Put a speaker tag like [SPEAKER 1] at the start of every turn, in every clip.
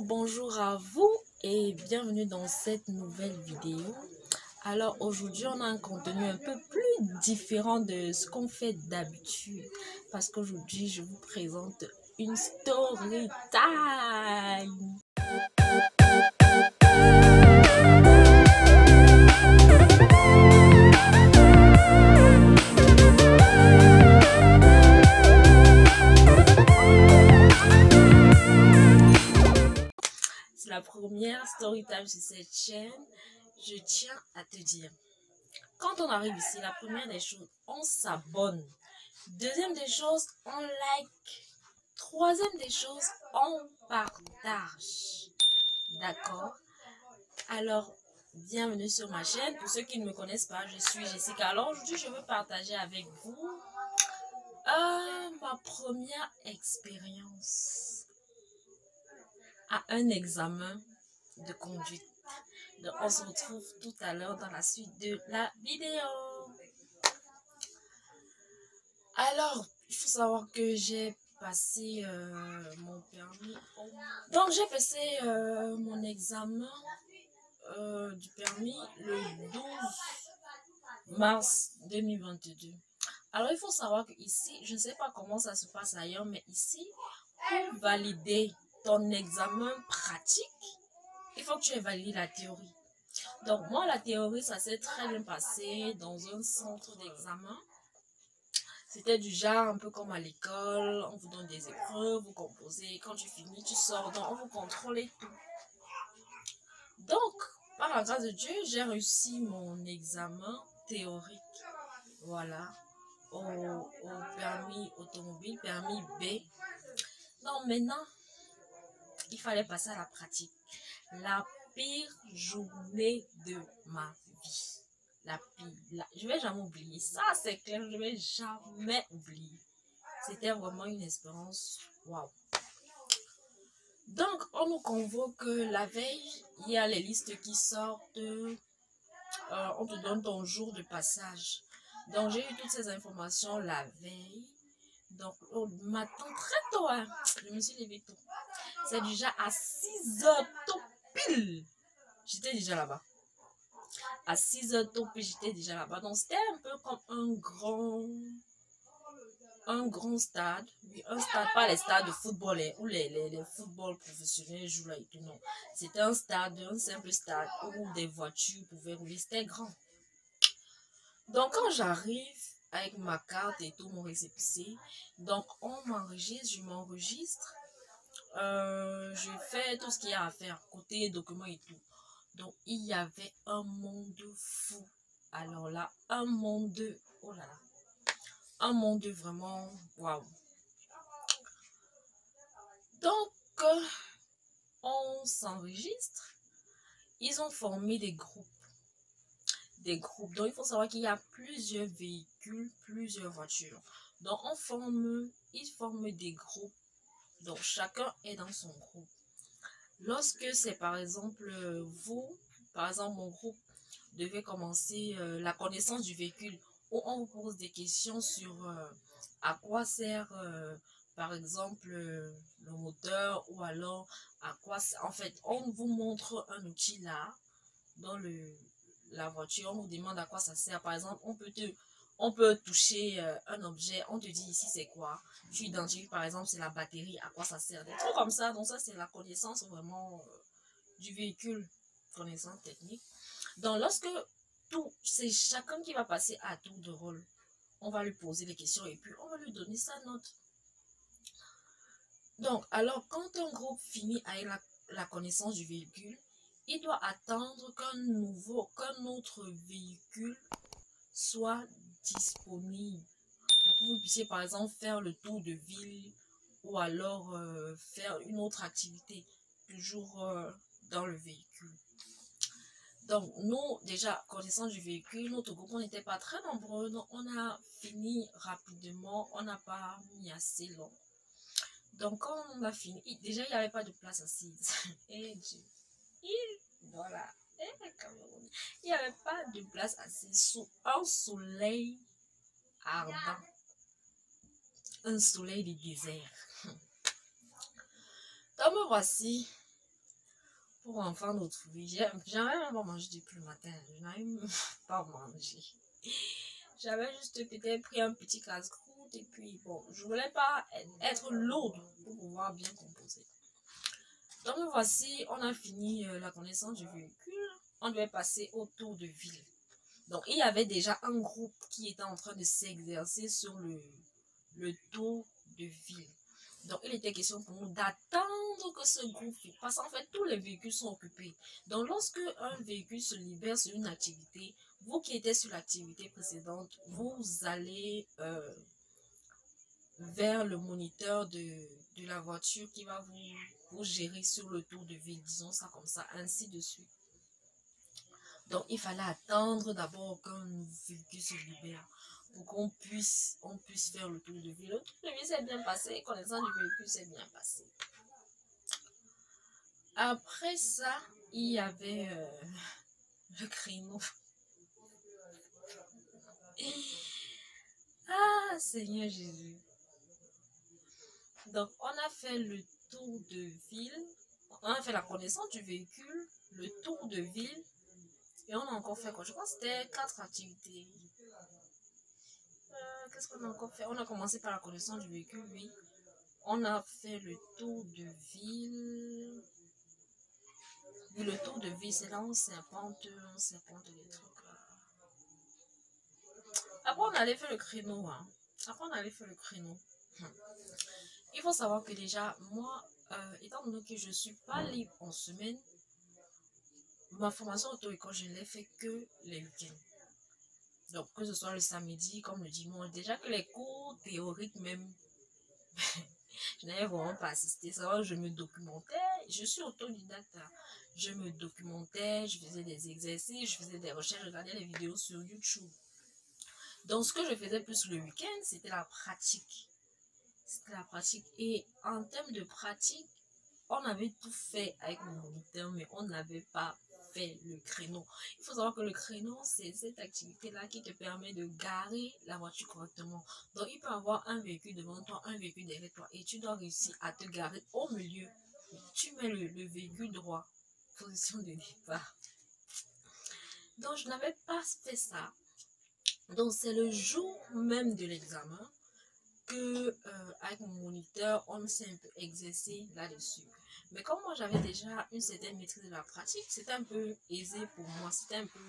[SPEAKER 1] Bonjour à vous et bienvenue dans cette nouvelle vidéo. Alors aujourd'hui on a un contenu un peu plus différent de ce qu'on fait d'habitude parce qu'aujourd'hui je vous présente une story time. C'est la première story time sur cette chaîne. Je tiens à te dire, quand on arrive ici, la première des choses, on s'abonne. Deuxième des choses, on like. Troisième des choses, on partage. D'accord? Alors, bienvenue sur ma chaîne. Pour ceux qui ne me connaissent pas, je suis Jessica. Alors aujourd'hui, je veux partager avec vous ma première expérience à un examen de conduite. Donc, on se retrouve tout à l'heure dans la suite de la vidéo. Alors, il faut savoir que j'ai passé mon permis. Donc, j'ai passé mon examen du permis le 12 mars 2022. Alors, il faut savoir que ici, je ne sais pas comment ça se passe ailleurs, mais ici, pour valider ton examen pratique, il faut que tu aies validé la théorie. Donc, moi, la théorie, ça s'est très bien passé dans un centre d'examen. C'était du genre un peu comme à l'école, on vous donne des épreuves, vous composez, quand tu finis, tu sors, donc on vous contrôle et tout. Donc, par la grâce de Dieu, j'ai réussi mon examen théorique. Voilà, au permis automobile, permis B. Donc maintenant, il fallait passer à la pratique. La pire journée de ma vie. La pire. Je vais jamais oublier. Ça, c'est clair, je vais jamais oublier. C'était vraiment une expérience. Waouh. Donc, on nous convoque la veille. Il y a les listes qui sortent. On te donne ton jour de passage. Donc, j'ai eu toutes ces informations la veille. Donc, au matin, très tôt, hein, je me suis levée tôt. C'est déjà à 6h tout pile. J'étais déjà là-bas. À 6h tôt pile, j'étais déjà là-bas. Donc, c'était un peu comme un grand stade. Oui, un stade, pas les stades de football où les footballs professionnels jouent là et tout. Non. C'était un stade, un simple stade où des voitures pouvaient rouler. C'était grand. Donc, quand j'arrive avec ma carte et tout, mon récépissé, donc on m'enregistre, je m'enregistre. Je fais tout ce qu'il y a à faire, côté documents et tout. Donc, il y avait un monde fou. Alors là, un monde, oh là là, un monde vraiment, waouh. Donc, on s'enregistre. Ils ont formé des groupes. Donc, il faut savoir qu'il y a plusieurs véhicules, plusieurs voitures. Donc, ils forment des groupes. Donc, chacun est dans son groupe. Lorsque c'est par exemple mon groupe devait commencer la connaissance du véhicule, où on vous pose des questions sur à quoi sert par exemple le moteur, ou alors à quoi, en fait, on vous montre un outil là dans la voiture, on vous demande à quoi ça sert. Par exemple, on peut toucher un objet, on te dit ici c'est quoi, tu identifies par exemple c'est la batterie, à quoi ça sert, des trucs comme ça. Donc ça c'est la connaissance vraiment du véhicule, connaissance technique. Donc lorsque c'est chacun qui va passer à tour de rôle, on va lui poser des questions et puis on va lui donner sa note. Donc alors quand un groupe finit avec la connaissance du véhicule, il doit attendre qu'un autre véhicule soit disponible pour que vous puissiez par exemple faire le tour de ville ou alors faire une autre activité toujours dans le véhicule. Donc nous déjà connaissant du véhicule, notre groupe on n'était pas très nombreux, donc on a fini rapidement, on n'a pas mis assez long. Donc quand on a fini, déjà il n'y avait pas de place assise. Et voilà. Il n'y avait pas de place assise sous un soleil ardent. Un soleil de désert. Donc me voici pour enfin d'autrui. J'avais même pas mangé depuis le matin. Je n'avais même pas mangé. J'avais juste peut-être pris un petit casse-croûte et puis bon, je voulais pas être lourde pour pouvoir bien composer. Donc me voici, on a fini la connaissance du véhicule. On devait passer au tour de ville. Donc il y avait déjà un groupe qui était en train de s'exercer sur le tour de ville. Donc, il était question pour nous d'attendre que ce groupe finisse. Parce qu'en fait, tous les véhicules sont occupés. Donc, lorsque un véhicule se libère sur une activité, vous qui étiez sur l'activité précédente, vous allez vers le moniteur de la voiture qui va vous gérer sur le tour de ville, disons ça comme ça, ainsi de suite. Donc, il fallait attendre d'abord qu'un véhicule se libère pour qu'on puisse faire le tour de ville. Le tour de ville s'est bien passé, connaissant du véhicule s'est bien passé. Après ça, il y avait le créneau. Ah, Seigneur Jésus. Donc, on a fait le tour de ville. On a fait la connaissance du véhicule, le tour de ville. Et on a encore fait quoi? Je pense que c'était 4 activités. Qu'est-ce qu'on a encore fait? On a commencé par la connaissance du véhicule, oui. On a fait le tour de ville. Oui, le tour de ville, c'est là où on serpente les trucs là. Après, on allait faire le créneau. Hein. Après, on allait faire le créneau. Il faut savoir que déjà, moi, étant donné que je ne suis pas libre en semaine, ma formation auto-école, je ne l'ai fait que les week-ends. Donc, que ce soit le samedi comme le dimanche. Déjà que les cours théoriques même, je n'avais vraiment pas assisté. C'est vrai que je me documentais. Je suis autodidacte. Je me documentais, je faisais des exercices, je faisais des recherches, je regardais les vidéos sur YouTube. Donc, ce que je faisais plus le week-end, c'était la pratique. C'était la pratique. Et en termes de pratique, on avait tout fait avec mon moniteur, mais on n'avait pas fait le créneau. Il faut savoir que le créneau, c'est cette activité-là qui te permet de garer la voiture correctement. Donc, il peut y avoir un véhicule devant toi, un véhicule derrière toi, et tu dois réussir à te garer au milieu. Tu mets le véhicule droit, position de départ. Donc, je n'avais pas fait ça. Donc, c'est le jour même de l'examen que, avec mon moniteur, on s'est un peu exercé là-dessus. Mais comme moi, j'avais déjà une certaine maîtrise de la pratique, c'était un peu aisé pour moi. C'était un peu...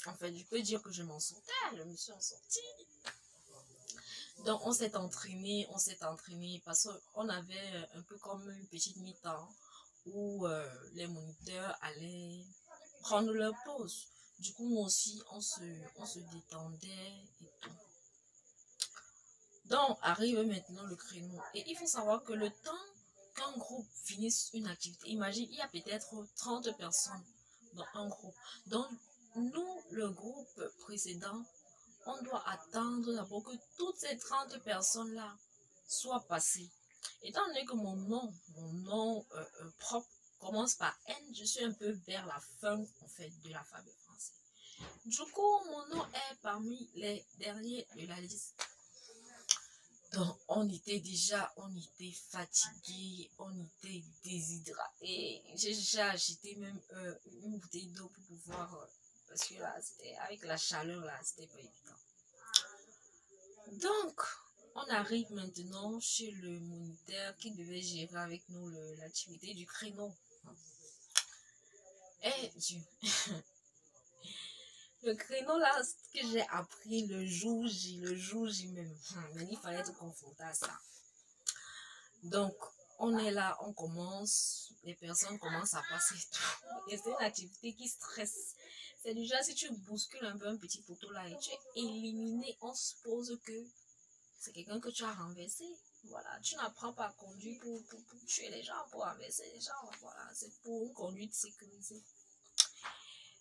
[SPEAKER 1] En fait, je peux dire que je m'en sortais, je me suis en sortie. Donc, on s'est entraîné parce qu'on avait un peu comme une petite mi-temps où les moniteurs allaient prendre leur pause. Du coup, nous aussi, on se détendait et tout. Donc, arrive maintenant le créneau. Et il faut savoir que le temps qu'un groupe finisse une activité, imagine, il y a peut-être 30 personnes dans un groupe. Donc, nous, le groupe précédent, on doit attendre d'abord que toutes ces 30 personnes-là soient passées. Étant donné que mon nom propre commence par N, je suis un peu vers la fin, en fait, de l'alphabet français. Du coup, mon nom est parmi les derniers de la liste. Donc, on était fatigué, on était déshydraté. J'ai déjà acheté même une bouteille d'eau pour pouvoir, parce que là, avec la chaleur, là, c'était pas évident. Donc, on arrive maintenant chez le moniteur qui devait gérer avec nous l'activité du créneau. Et Dieu, le créneau là, ce que j'ai appris le jour J même, mais il fallait être confronté à ça. Donc, on est là, on commence, les personnes commencent à passer tout. Et c'est une activité qui stresse. C'est déjà si tu bouscules un peu un petit poteau là et tu es éliminé, on suppose que c'est quelqu'un que tu as renversé. Voilà, tu n'apprends pas à conduire pour tuer les gens, pour renverser les gens. Voilà, c'est pour une conduite sécurisée.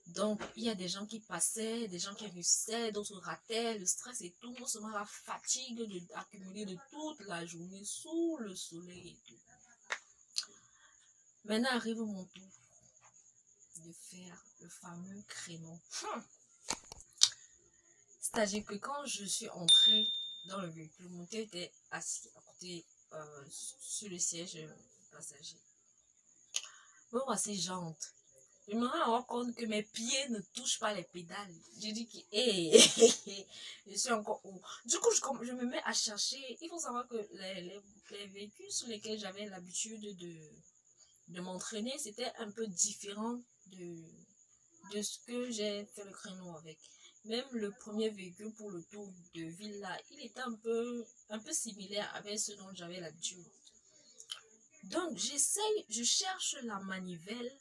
[SPEAKER 1] Donc, il y a des gens qui passaient, des gens qui réussissaient, d'autres rataient, le stress et tout, non seulement la fatigue accumulée de toute la journée sous le soleil et tout. Maintenant arrive mon tour de faire le fameux créneau. C'est-à-dire que quand je suis entrée dans le véhicule, mon père était assis à côté sur le siège passager. Me voici j'entre. Je me rends compte que mes pieds ne touchent pas les pédales. Je dis que, hey, je suis encore haut. Du coup, je me mets à chercher. Il faut savoir que les véhicules sur lesquels j'avais l'habitude de m'entraîner, c'était un peu différent de ce que j'ai fait le créneau avec. Même le premier véhicule pour le tour de ville là, il était un peu similaire avec ce dont j'avais l'habitude. Donc, je cherche la manivelle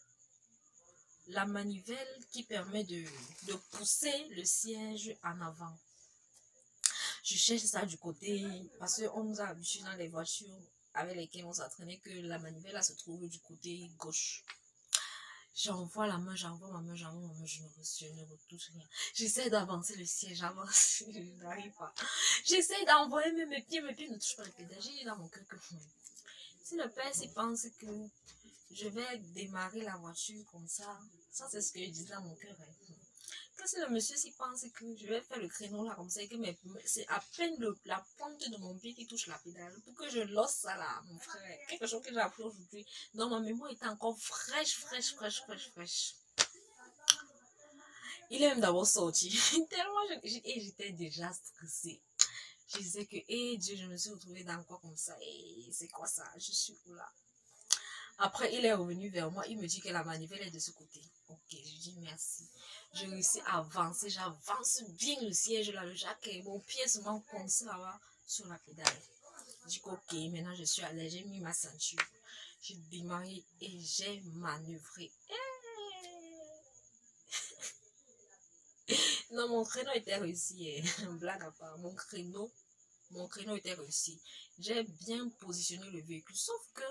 [SPEAKER 1] qui permet de pousser le siège en avant. Je cherche ça du côté, parce qu'on nous a habitués dans les voitures avec lesquelles on s'entraînait que la manivelle là, se trouve du côté gauche. J'envoie la main, j'envoie ma main, je ne retouche rien. J'essaie d'avancer le siège, j'avance, je n'arrive pas. J'essaie d'envoyer mes pieds ne touchent pas le pédale. J'ai dit dans mon cœur que si le père s'y pense que je vais démarrer la voiture comme ça c'est ce que je disais dans mon cœur. Que si le monsieur s'y pense que je vais faire le créneau là comme ça et que c'est à peine la pointe de mon pied qui touche la pédale pour que je losse ça là, mon frère. Quelque chose que j'ai appris aujourd'hui. Donc ma mémoire était encore fraîche. Il est même d'abord sorti. Tellement j'étais déjà stressée. Je disais que, Dieu, je me suis retrouvée dans quoi comme ça? C'est quoi ça? Je suis où là? Après, il est revenu vers moi. Il me dit que la manivelle est de ce côté. Ok, je dis merci. Je réussis à avancer. J'avance bien le siège là, le jaquet. Mon pied se met comme ça là, sur la pédale. Je dis ok, maintenant je suis à l'aise. J'ai mis ma ceinture. J'ai démarré et j'ai manœuvré. Non, mon créneau était réussi. Blague à part. Mon créneau était réussi. J'ai bien positionné le véhicule. Sauf que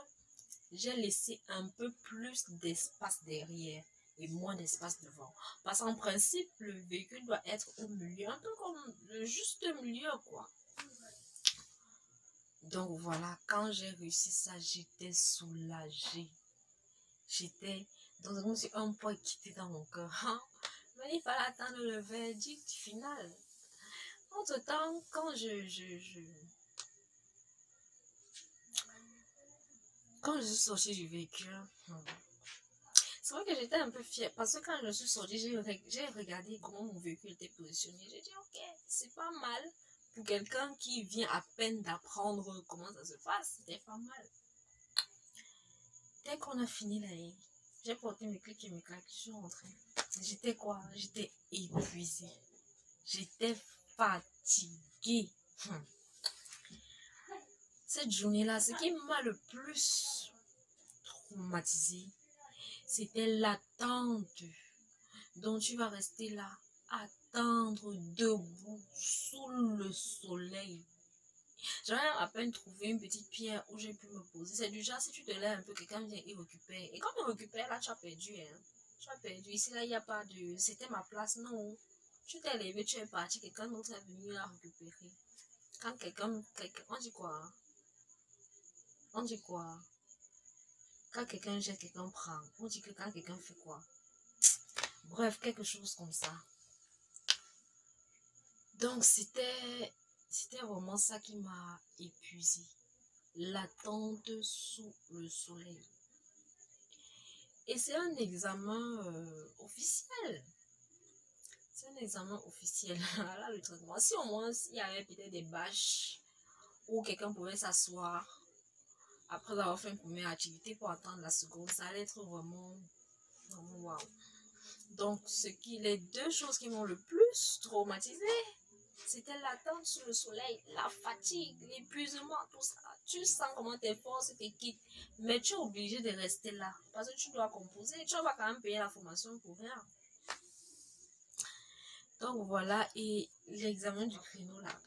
[SPEAKER 1] j'ai laissé un peu plus d'espace derrière et moins d'espace devant. Parce qu'en principe, le véhicule doit être au milieu, un peu comme le juste milieu, quoi. Donc voilà, quand j'ai réussi ça, j'étais soulagée. J'étais dans un poids quitté dans mon cœur. Mais il fallait attendre le verdict final. Entre-temps, quand je suis sortie du véhicule, c'est vrai que j'étais un peu fière parce que quand je suis sortie, j'ai regardé comment mon véhicule était positionné. J'ai dit, ok, c'est pas mal. Pour quelqu'un qui vient à peine d'apprendre comment ça se passe, c'était pas mal. Dès qu'on a fini la ligne, j'ai porté mes clics et mes claques, je suis rentrée. J'étais quoi? J'étais épuisée. J'étais fatiguée. Cette journée-là, ce qui m'a le plus traumatisée, c'était l'attente. Donc tu vas rester là, attendre debout sous le soleil. J'avais à peine trouvé une petite pierre où j'ai pu me poser. C'est du genre, si tu te lèves un peu, quelqu'un vient et récupère. Et quand il récupère, là, tu as perdu. Tu as perdu. Ici, là, il n'y a pas de... C'était ma place, non. Tu t'es levé, tu es parti, quelqu'un d'autre est venu la récupérer. Quand quelqu'un... On dit quoi? On dit quoi? Quand quelqu'un jette, quelqu'un prend. On dit que quand quelqu'un fait quoi? Bref, quelque chose comme ça. Donc, c'était vraiment ça qui m'a épuisée. L'attente sous le soleil. Et c'est un examen officiel. C'est un examen officiel. Là, le traitement. Si au moins, il y avait peut-être des bâches où quelqu'un pouvait s'asseoir après avoir fait une première activité pour attendre la seconde, ça allait être vraiment waouh. Donc, les deux choses qui m'ont le plus traumatisé, c'était l'attente sous le soleil, la fatigue, l'épuisement, tout ça. Tu sens comment tes forces te quittent, mais tu es obligé de rester là parce que tu dois composer. Tu vas quand même payer la formation pour rien. Donc voilà, et l'examen du créneau là,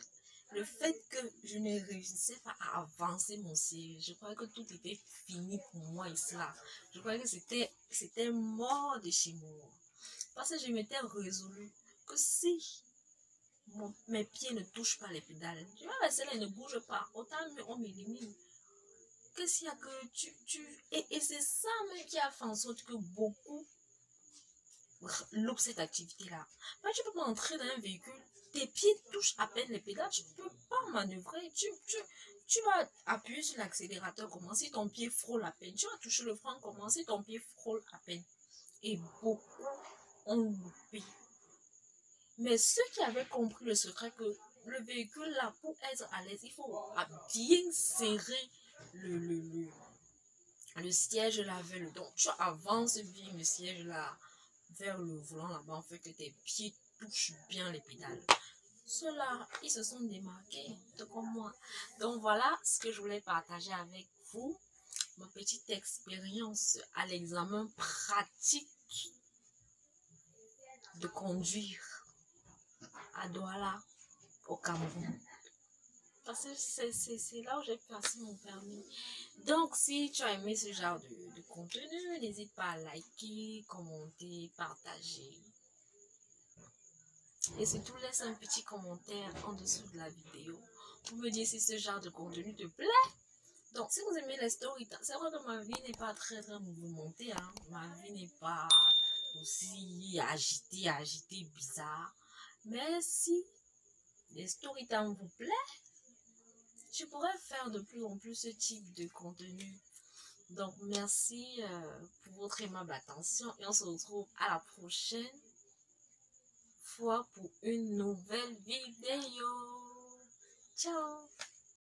[SPEAKER 1] le fait que je ne réussissais pas à avancer mon siège, je croyais que tout était fini pour moi ici là. Je croyais que c'était mort de chez moi. Parce que je m'étais résolue que si mes pieds ne touchent pas les pédales, je vais rester là, ils ne bougent pas. Autant mieux on m'élimine. Qu'est-ce qu'il y a que et c'est ça même qui a fait en sorte que beaucoup loupe cette activité-là. Mais tu peux pas entrer dans un véhicule, tes pieds touchent à peine les pédales, tu peux pas manœuvrer, tu vas appuyer sur l'accélérateur, comment si ton pied frôle à peine, tu vas toucher le frein, comment si ton pied frôle à peine. Et beaucoup ont loupé. Mais ceux qui avaient compris le secret que le véhicule là, pour être à l'aise, il faut bien serrer le siège là vers le donc tu avances bien le siège là vers le volant là-bas, en fait que tes pieds touchent bien les pédales. Ceux-là, ils se sont démarqués, tout comme moi. Donc voilà ce que je voulais partager avec vous, ma petite expérience à l'examen pratique de conduire à Douala, au Cameroun. Parce que c'est là où j'ai passé mon permis. Donc, si tu as aimé ce genre de contenu, n'hésite pas à liker, commenter, partager. Et surtout, laisse un petit commentaire en dessous de la vidéo pour me dire si ce genre de contenu te plaît. Donc, si vous aimez les stories, c'est vrai que ma vie n'est pas très mouvementée. Hein. Ma vie n'est pas aussi agitée, bizarre. Mais si les story time vous plaît, je pourrais faire de plus en plus ce type de contenu. Donc, merci pour votre aimable attention et on se retrouve à la prochaine fois pour une nouvelle vidéo. Ciao!